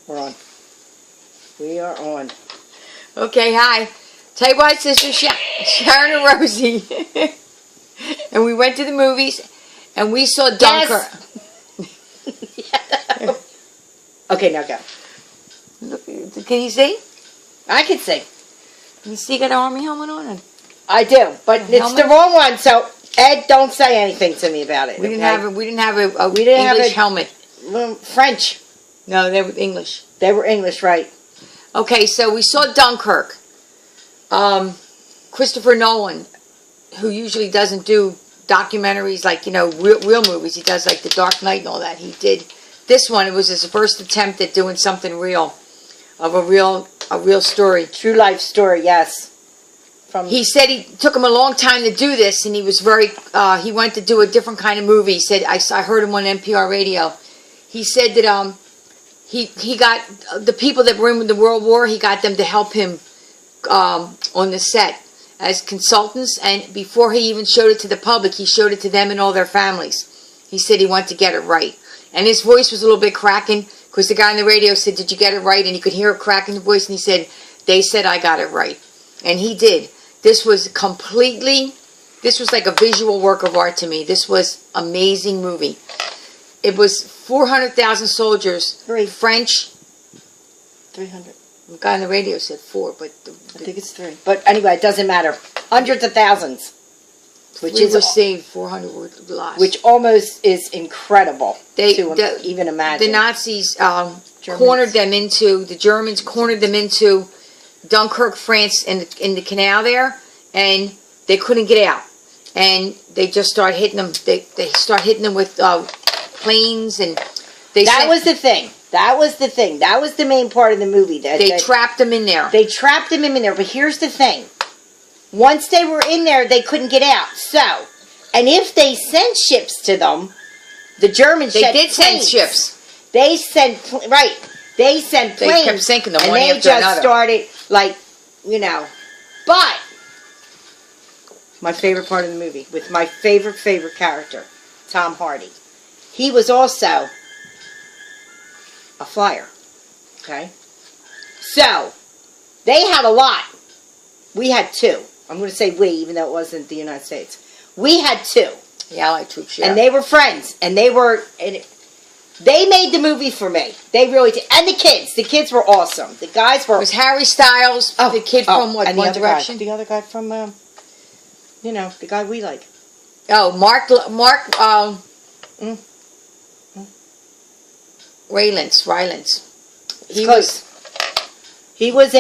We're on. We are on. Okay, hi. Tightwad sisters Sharon and Rosie. And we went to the movies and we saw Dunkirk. Okay, now go. Look, can you see? I can see. Can you see you got an army helmet on? I do, but it's the wrong one, so Ed, don't say anything to me about it. We didn't have a English helmet. French. No, they were English. They were English, right. Okay, so we saw Dunkirk. Christopher Nolan, who usually doesn't do documentaries like, you know, real movies. He does like The Dark Knight and all that. He did this one. It was his first attempt at doing something real, of a real story. True life story, yes. He said he took him a long time to do this, and he was very, he wanted to do a different kind of movie. He said, I heard him on NPR radio. He said that he got the people that were in the World War, he got them to help him on the set as consultants, and before he even showed it to the public, he showed it to them and all their families. He said he wanted to get it right. And his voice was a little bit cracking, because the guy on the radio said, did you get it right? And he could hear it cracking the voice, and he said, they said I got it right. And he did. This was like a visual work of art to me. This was an amazing movie. It was 400,000 soldiers. French. 300. The guy on the radio said 4, but... I think it's 3. But anyway, it doesn't matter. Hundreds of thousands. Which was saved, 400 were lost. Which almost is incredible to even imagine. The Nazis cornered them into, the Germans cornered them into Dunkirk, France, in the canal there, and they couldn't get out. And they just start hitting them. They start hitting them with planes, and that was the thing. That was the thing. That was the main part of the movie. They trapped them in there. They trapped them in there. But here's the thing. Once they were in there, they couldn't get out. So, and if they sent ships to them, the Germans send ships. They sent They sent planes. They kept sinking them, and they just started, like, you know. But my favorite part of the movie, with my favorite character, Tom Hardy. He was also a flyer. Okay? So, they had a lot. We had 2. I'm going to say we, even though it wasn't the United States. We had 2. Yeah, I like troops, yeah. And they were friends. And they were... They made the movie for me. They really did. And the kids. The kids were awesome. The guys were... It was Harry Styles, the kid from what, One Direction? The other guy from, you know, the guy we like. Oh, Mark Rylance. He was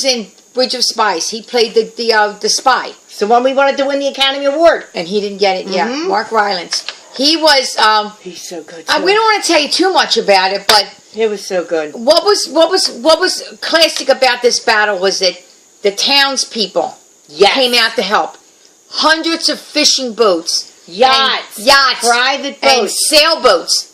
in Bridge of Spies. He played the spy. So when we wanted to win the Academy Award. And he didn't get it, yeah. Mark Rylance. He was, he's so good, too. We don't want to tell you too much about it, but... It was so good. What was classic about this battle was that the townspeople came out to help. Hundreds of fishing boats. Yachts. Private boats. And sailboats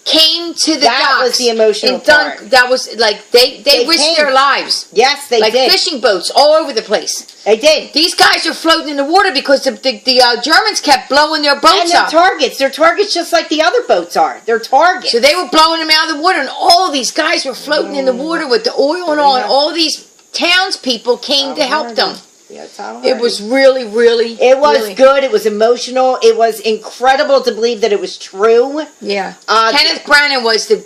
came to the docks. That was the emotional part. That was, like, they risked their lives. Yes, they did. Like fishing boats all over the place. They did. These guys are floating in the water because the Germans kept blowing their boats up. And they're targets just like the other boats are. They're targets. So they were blowing them out of the water, and all of these guys were floating in the water with the oil and all, and all these townspeople came to help them. Yeah, it was really, really... It was good. It was emotional. It was incredible to believe that it was true. Yeah. Kenneth Branagh was the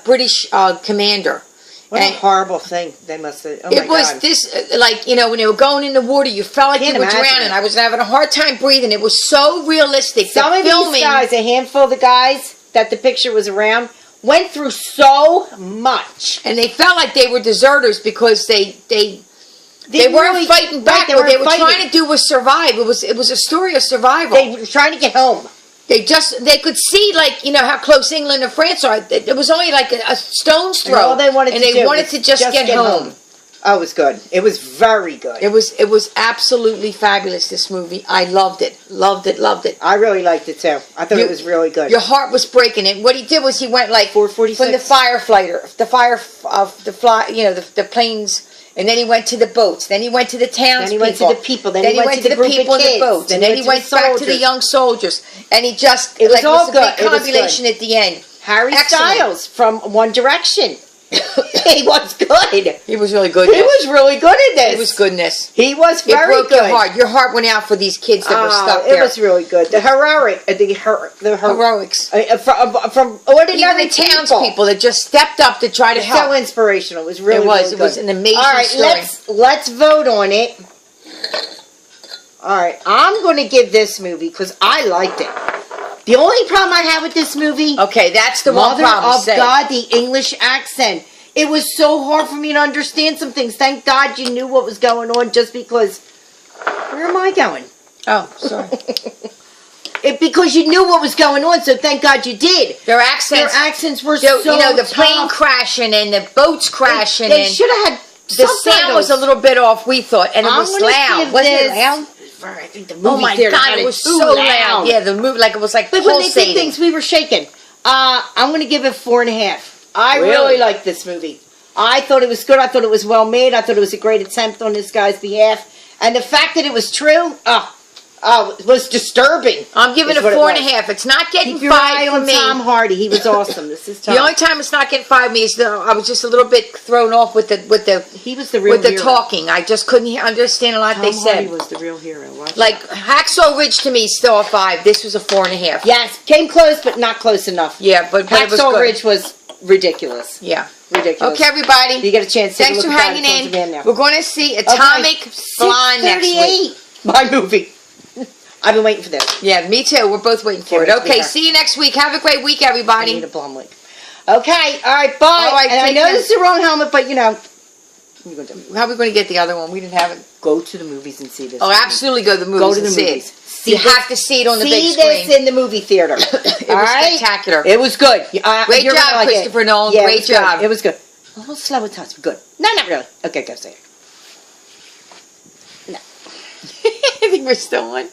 British commander. What a horrible thing they must have... Oh, my God. This, like, you know, when they were going in the water, you felt like you were drowning. I was having a hard time breathing. It was so realistic. Some of these guys, a handful of the guys that the picture was around, went through so much. And they felt like they were deserters because they weren't fighting back. What they were trying to do was survive. It was a story of survival. They were trying to get home. They could see, like, you know, how close England and France are. It was only like a stone's throw. And all they wanted to just get home. Oh, it was good. It was very good. It was absolutely fabulous, this movie. I loved it. Loved it. I really liked it, too. I thought it was really good. Your heart was breaking. And what he did was he went, like, 446. From the planes... And then he went to the boats. Then he went to the townspeople. Then he went to the people. Then he went to the people in the boats. And then he went back to the young soldiers. And he just... It was all good. It was a big combination at the end. Harry Excellent. Styles from One Direction. He was good. He was really good. He was really good in this. He was good in this. He was very It broke good. your heart. Your heart went out for these kids that were stuck It there. was really good. The heroics. From ordinary Even the townspeople that just stepped up to try to help. So inspirational. It was really, It really good. was an amazing All right, story. let's vote on it. All right, I'm going to give this movie because I liked it. The only problem I have with this movie, Okay, that's the one Mother problem. of Say. God, the English accent. It was so hard for me to understand some things. Thank God you knew what was going on just because... Where am I going? Oh, sorry. Because you knew what was going on, so thank God you did. Their accents were so you know, the tough. plane crashing and the boats crashing. They and should have had the sound was a little bit off, we thought, and it I'm was gonna loud. give Wasn't this- it loud? I think the movie Oh my theater God, had it was too so loud. Yeah, the movie, like it was like But when they did pulsating. things, we were shaking. I'm going to give it 4.5. I really liked this movie. I thought it was good. I thought it was well made. I thought it was a great attempt on this guy's behalf. And the fact that it was true, it was disturbing. I'm giving it 4.5. It's not getting Keep your 5 eye for on me. Tom Hardy. He was awesome. This is Tom. The only time it's not getting 5 me is I was just a little bit thrown off with the He was the real hero. talking. I just couldn't understand a lot they Tom said. Hardy was the real hero. Watch Like Hacksaw Ridge to me still a 5. This was a 4.5. Yes, came close, but not close enough. Yeah, but it was Hacksaw good. Ridge was ridiculous. Yeah. Ridiculous. Okay, everybody. You get a chance to Thanks look for at that. hanging It's on in. there. We're going to see Atomic Blonde next week. 6:38. My movie. I've been waiting for this. Yeah, me too. We're both waiting for it. Can't wait to Okay, be see you next week. Have a great week, I everybody. need a blonde wig. Okay, all right, bye. All right, and I take know care. this is the wrong helmet, but you know. What are you gonna do? How are we going to get the other one? We didn't have it. Go to the movies and see this. Oh, absolutely go to the movies Go to the and see movies. it. See You this- have to see it on the big See screen. this in the movie theater. It was spectacular. It was good. Great You're gonna job, like it. Christopher Nolan. Yeah, Great it was good. job. It was good. A little slow at times, but good. No, not really. Okay, go say it. I think we're still on.